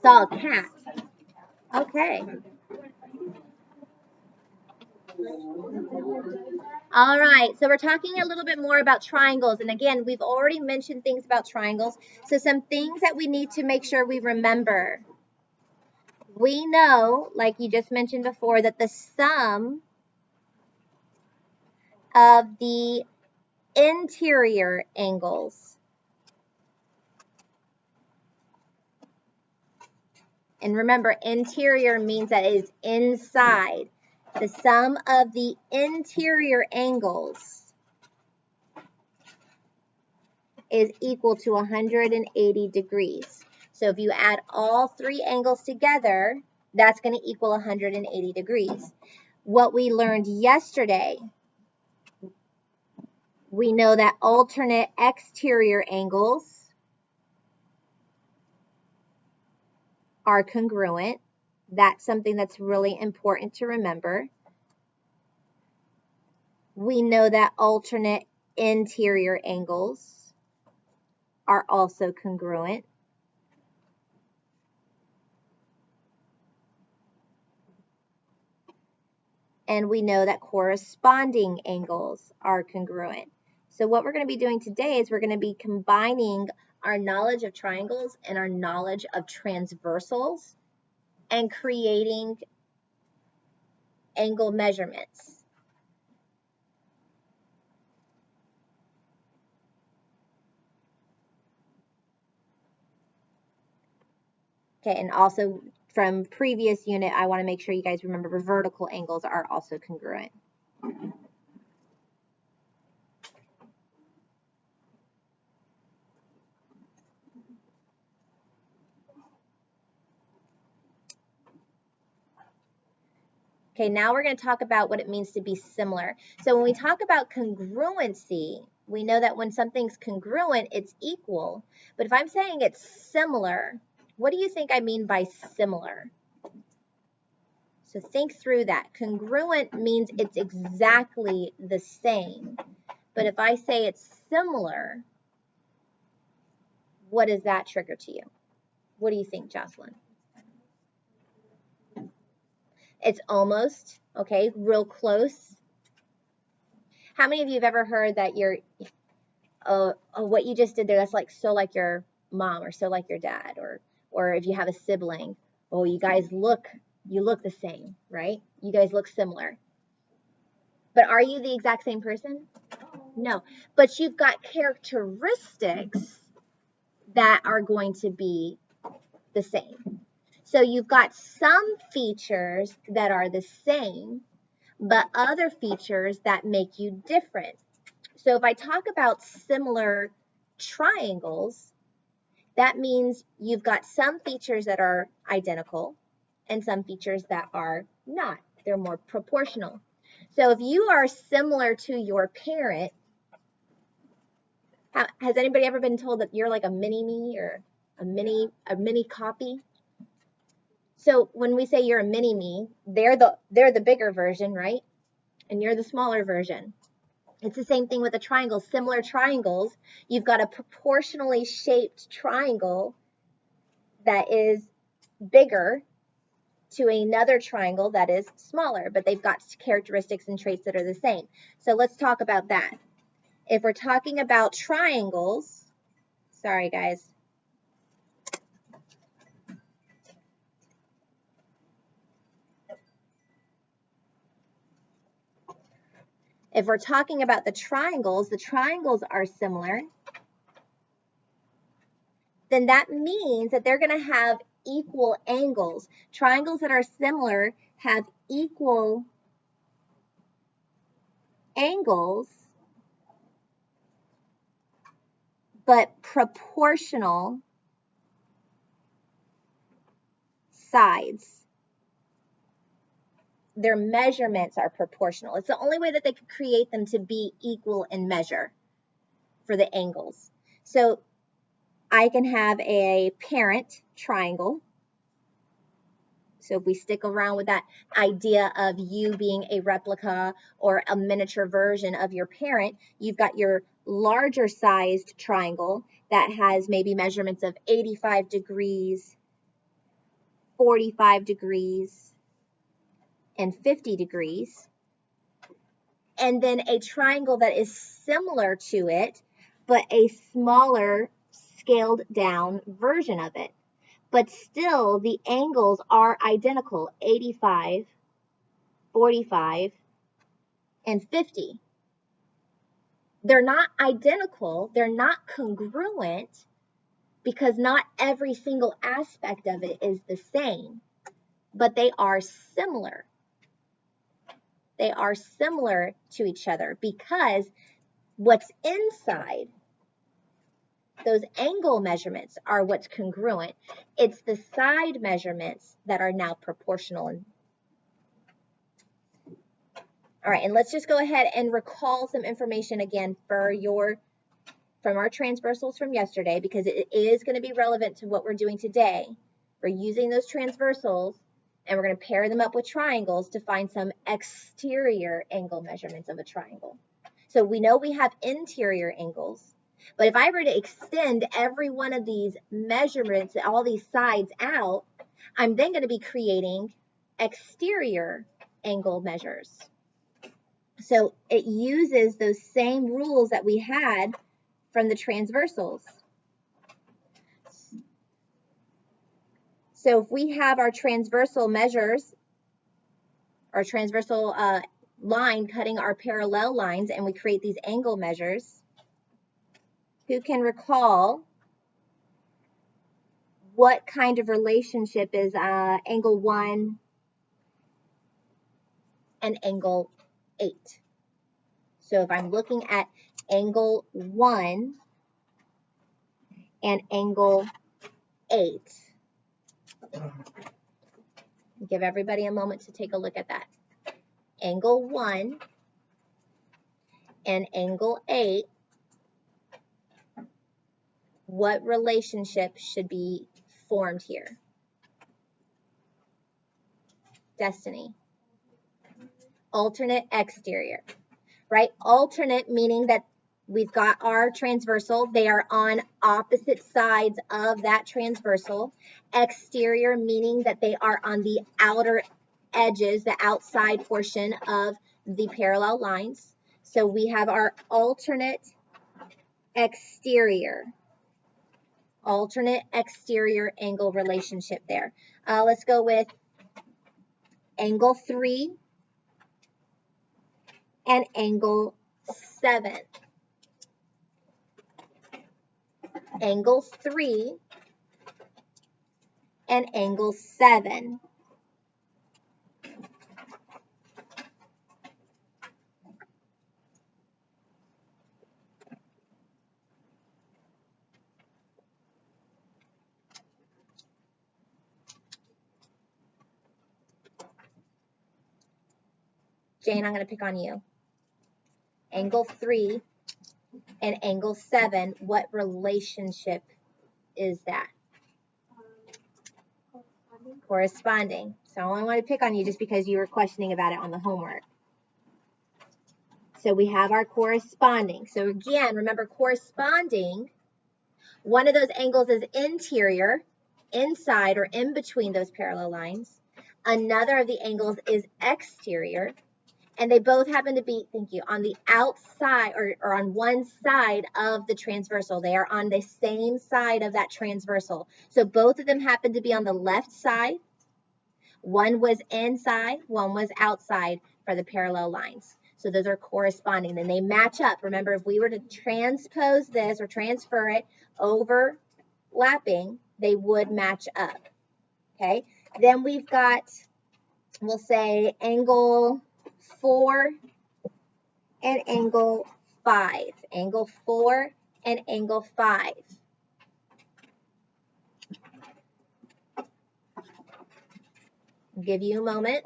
Saw a cat. Okay. All right, so we're talking a little bit more about triangles. And again, we've already mentioned things about triangles. So some things that we need to make sure we remember. We know, like you just mentioned before, that the sum of the interior angles, and remember, interior means that it is inside. The sum of the interior angles is equal to 180 degrees. So if you add all three angles together, that's going to equal 180 degrees. What we learned yesterday, we know that alternate exterior angles are congruent. That's something that's really important to remember. We know that alternate interior angles are also congruent. And we know that corresponding angles are congruent. So what we're going to be doing today is we're going to be combining our knowledge of triangles and our knowledge of transversals and creating angle measurements. Okay, and also from previous unit, I want to make sure you guys remember vertical angles are also congruent. Okay, now we're going to talk about what it means to be similar. So when we talk about congruency, we know that when something's congruent, it's equal. But if I'm saying it's similar, what do you think I mean by similar? So think through that. Congruent means it's exactly the same. But if I say it's similar, what does that trigger to you? What do you think, Jocelyn? It's almost, okay, real close. How many of you have ever heard that you're, what you just did there, that's like so like your mom or so like your dad, or if you have a sibling, oh, you guys look the same, right? You guys look similar. But are you the exact same person? No, but you've got characteristics that are going to be the same. So you've got some features that are the same, but other features that make you different. So if I talk about similar triangles, that means you've got some features that are identical and some features that are not. They're more proportional. So if you are similar to your parent, has anybody ever been told that you're like a mini-me or a mini copy? So when we say you're a mini-me, they're the bigger version, right? And you're the smaller version. It's the same thing with a triangle. Similar triangles, you've got a proportionally shaped triangle that is bigger to another triangle that is smaller, but they've got characteristics and traits that are the same. So let's talk about that. If we're talking about triangles, sorry guys. If we're talking about the triangles are similar, then that means that they're going to have equal angles. Triangles that are similar have equal angles, but proportional sides. Their measurements are proportional. It's the only way that they could create them to be equal in measure for the angles. So I can have a parent triangle. So if we stick around with that idea of you being a replica or a miniature version of your parent, you've got your larger sized triangle that has maybe measurements of 85 degrees, 45 degrees, and 50 degrees. And then a triangle that is similar to it, but a smaller, scaled down version of it. But still, the angles are identical, 85, 45, and 50. They're not identical, they're not congruent, because not every single aspect of it is the same, but they are similar. They are similar to each other because what's inside, those angle measurements, are what's congruent. It's the side measurements that are now proportional. All right, and let's just go ahead and recall some information again from our transversals from yesterday, because it is going to be relevant to what we're doing today. We're using those transversals, and we're going to pair them up with triangles to find some exterior angle measurements of a triangle. So we know we have interior angles, but if I were to extend every one of these measurements, all these sides out, I'm then going to be creating exterior angle measures. So it uses those same rules that we had from the transversals. So if we have our transversal measures, our transversal line cutting our parallel lines, and we create these angle measures, who can recall what kind of relationship is angle 1 and angle 8? So if I'm looking at angle 1 and angle 8, give everybody a moment to take a look at that. Angle 1 and angle 8, what relationship should be formed here? Destiny. Alternate exterior, right? Alternate meaning that we've got our transversal. They are on opposite sides of that transversal. Exterior meaning that they are on the outer edges, the outside portion of the parallel lines. So we have our alternate exterior angle relationship there. Let's go with angle 3 and angle 7. Angle 3 and angle 7. Jane, I'm going to pick on you. Angle 3 and angle 7, what relationship is that? Corresponding. So I only want to pick on you just because you were questioning about it on the homework. So we have our corresponding. So again, remember, corresponding, one of those angles is interior, inside or in between those parallel lines. Another of the angles is exterior, and they both happen to be, thank you, on the outside or on one side of the transversal. They are on the same side of that transversal. So both of them happen to be on the left side. One was inside, one was outside for the parallel lines. So those are corresponding. Then they match up. Remember, if we were to transpose this or transfer it overlapping, they would match up. Okay? Then we've got, we'll say, angle 4 and angle 5. Angle 4 and angle 5. I'll give you a moment.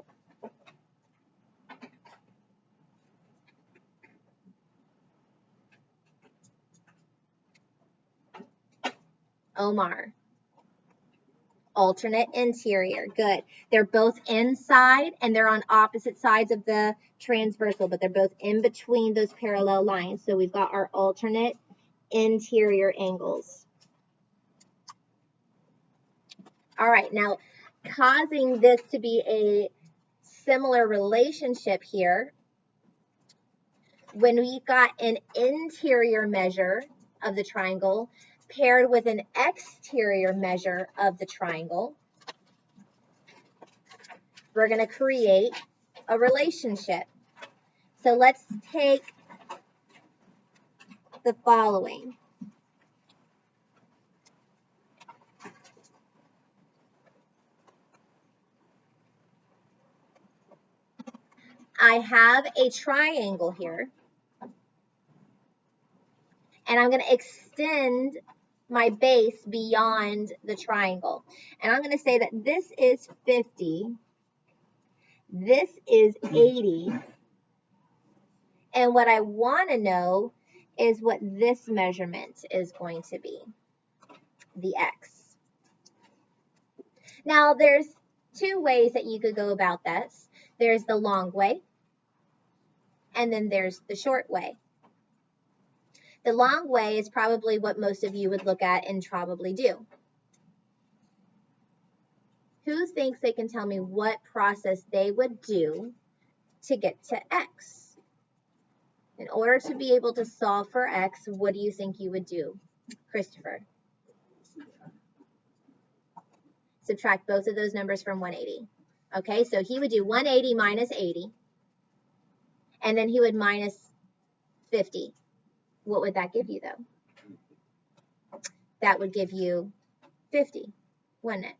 Omar. Alternate interior. Good. They're both inside and they're on opposite sides of the transversal, but they're both in between those parallel lines. So we've got our alternate interior angles. All right, now causing this to be a similar relationship here, when we've got an interior measure of the triangle paired with an exterior measure of the triangle, we're going to create a relationship. So let's take the following. I have a triangle here, and I'm going to extend my base beyond the triangle. And I'm going to say that this is 50, this is 80, and what I want to know is what this measurement is going to be, the x. Now, there's two ways that you could go about this. There's the long way, and then there's the short way. The long way is probably what most of you would look at and probably do. Who thinks they can tell me what process they would do to get to x? In order to be able to solve for x, what do you think you would do, Christopher? Subtract both of those numbers from 180. Okay, so he would do 180 minus 80, and then he would minus 50. What would that give you, though? That would give you 50, wouldn't it?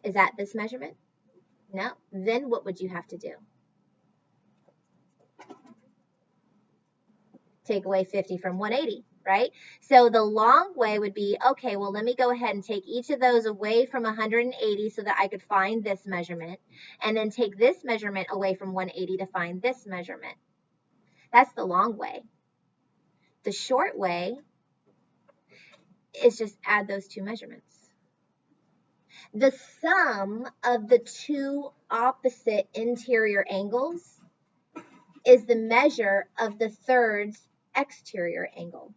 Is that this measurement? No. Then what would you have to do? Take away 50 from 180, right? So the long way would be, okay, well, let me go ahead and take each of those away from 180 so that I could find this measurement, and then take this measurement away from 180 to find this measurement. That's the long way. The short way is just add those two measurements. The sum of the two opposite interior angles is the measure of the third's exterior angle.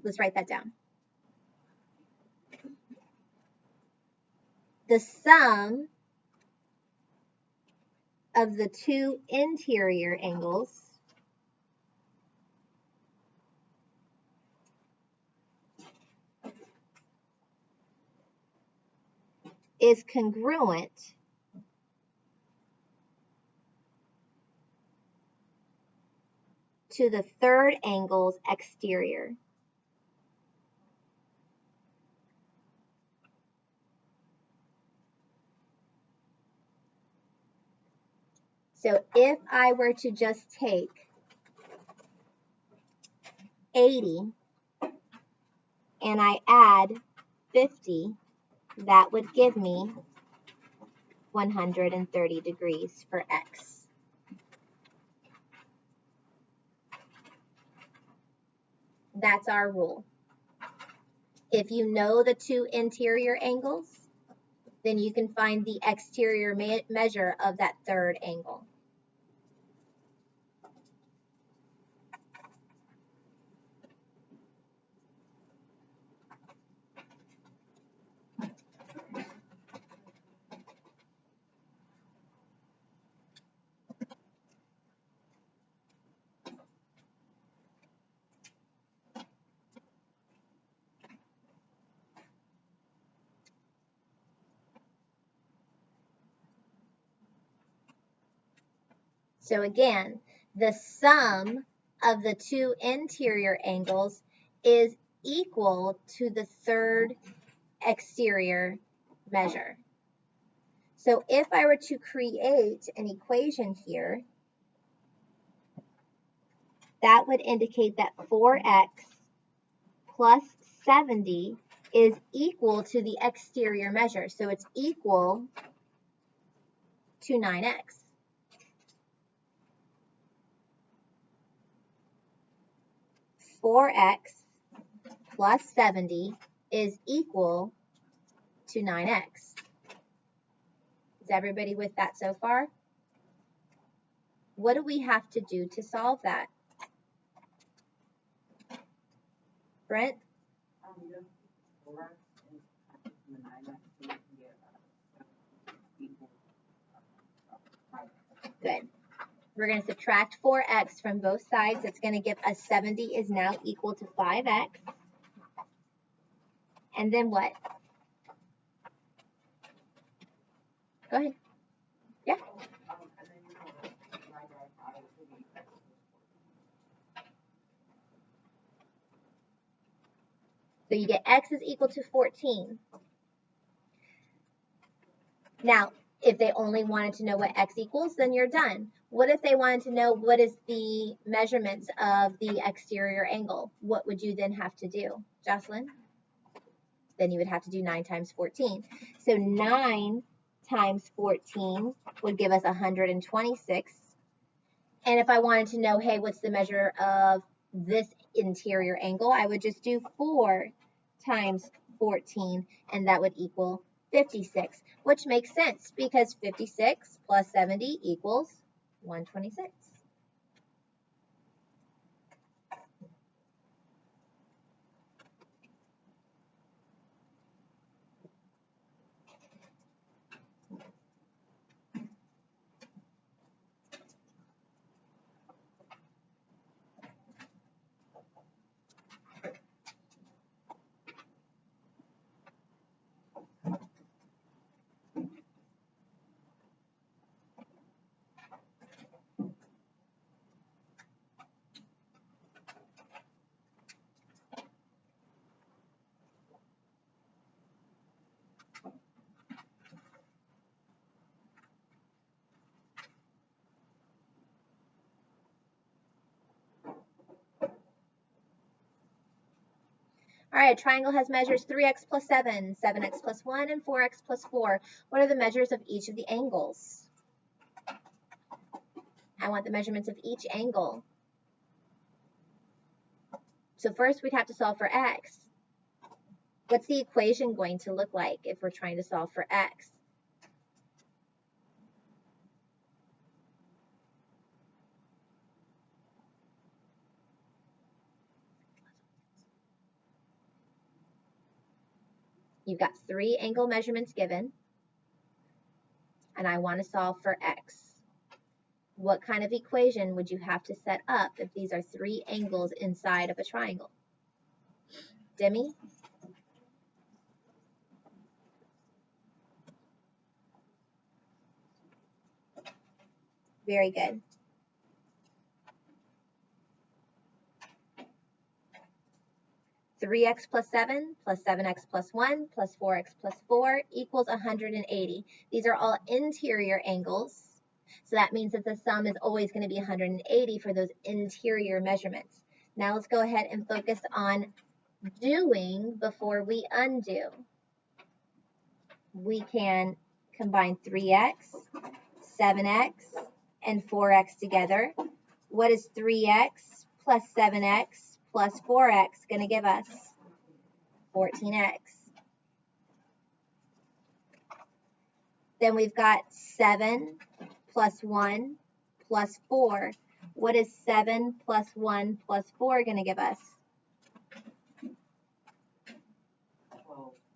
Let's write that down. The sum of the two interior angles is congruent to the third angle's exterior. So if I were to just take 80 and I add 50, that would give me 130 degrees for x. That's our rule. If you know the two interior angles, then you can find the exterior measure of that third angle. So again, the sum of the two interior angles is equal to the third exterior measure. So if I were to create an equation here, that would indicate that 4x plus 70 is equal to the exterior measure. So it's equal to 9x. Four x plus 70 is equal to 9x. Is everybody with that so far? What do we have to do to solve that? Brent? Good. We're going to subtract 4x from both sides. It's going to give us 70 is now equal to 5x. And then what? Go ahead. Yeah. So you get x is equal to 14. Now, if they only wanted to know what x equals, then you're done. What if they wanted to know what is the measurements of the exterior angle? What would you then have to do, Jocelyn? Then you would have to do 9 times 14. So 9 times 14 would give us 126. And if I wanted to know, hey, what's the measure of this interior angle, I would just do 4 times 14, and that would equal 56, which makes sense because 56 plus 70 equals 126. All right, a triangle has measures 3x plus 7, 7x plus 1, and 4x plus 4. What are the measures of each of the angles? I want the measurements of each angle. So first we'd have to solve for x. What's the equation going to look like if we're trying to solve for x? You've got 3 angle measurements given, and I want to solve for x. What kind of equation would you have to set up if these are 3 angles inside of a triangle? Demi? Very good. Three x plus 7 plus 7x plus 1 plus 4x plus 4 equals 180. These are all interior angles, so that means that the sum is always going to be 180 for those interior measurements. Now let's go ahead and focus on doing before we undo. We can combine 3x, 7x, and 4x together. What is 3x plus 7x plus 4x going to give us? 14x. Then we've got 7 plus 1 plus 4. What is 7 plus 1 plus 4 going to give us?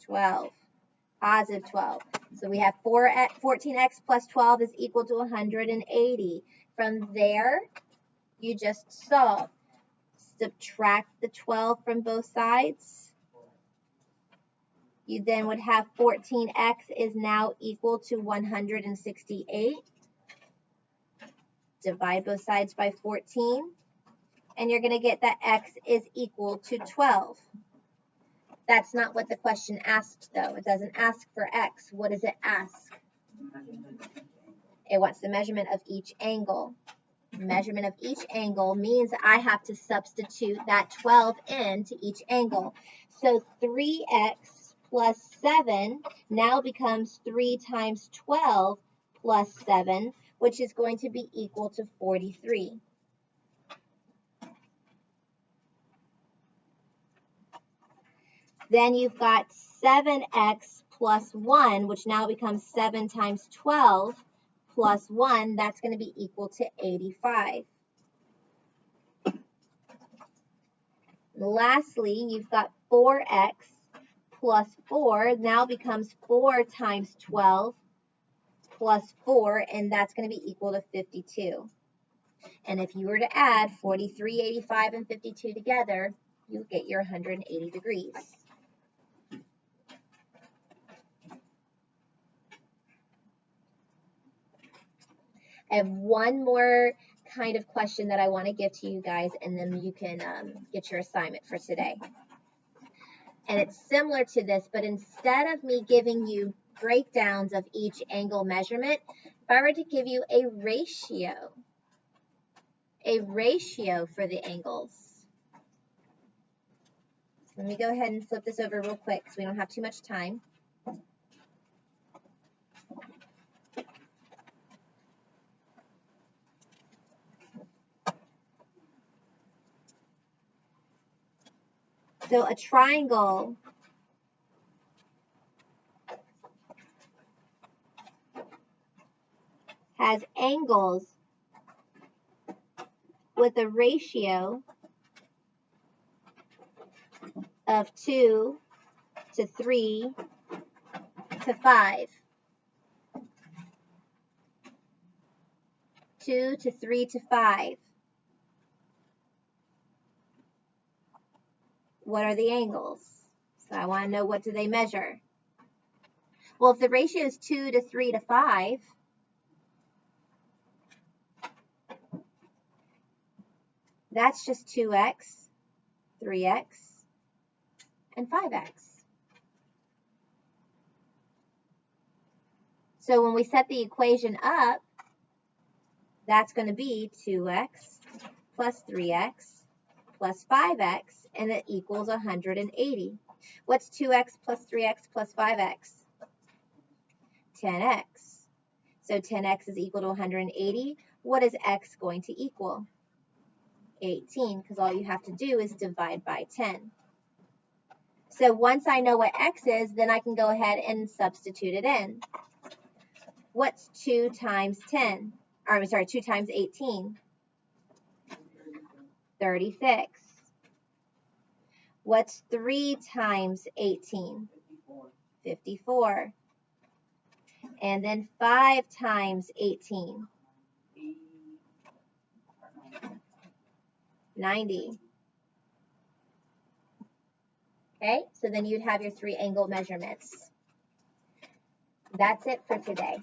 12. Positive 12. So we have 14x plus 12 is equal to 180. From there, you just solve. Subtract the 12 from both sides. You then would have 14x is now equal to 168. Divide both sides by 14. And you're going to get that x is equal to 12. That's not what the question asked, though. It doesn't ask for x. What does it ask? It wants the measurement of each angle. Measurement of each angle means I have to substitute that 12 into each angle. So 3x plus 7 now becomes 3 times 12 plus 7, which is going to be equal to 43. Then you've got 7x plus 1, which now becomes 7 times 12 plus 1. That's going to be equal to 85. Lastly, you've got 4x plus 4 now becomes 4 times 12 plus 4, and that's going to be equal to 52. And if you were to add 43, 85, and 52 together, you get your 180 degrees. I have one more kind of question that I want to give to you guys, and then you can get your assignment for today. And it's similar to this, but instead of me giving you breakdowns of each angle measurement, if I were to give you a ratio for the angles. Let me go ahead and flip this over real quick because we don't have too much time. So a triangle has angles with a ratio of 2 to 3 to 5. 2 to 3 to 5. What are the angles? So I want to know, what do they measure? Well, if the ratio is 2 to 3 to 5, that's just 2x, 3x, and 5x. So when we set the equation up, that's going to be 2x plus 3x plus 5x, and it equals 180. What's 2x plus 3x plus 5x? 10x. So 10x is equal to 180. What is x going to equal? 18, because all you have to do is divide by 10. So once I know what x is, then I can go ahead and substitute it in. What's 2 times 10? Or I'm sorry, 2 times 18? 36. What's 3 times 18? 54. And then 5 times 18? 90. Okay, so then you'd have your 3 angle measurements. That's it for today.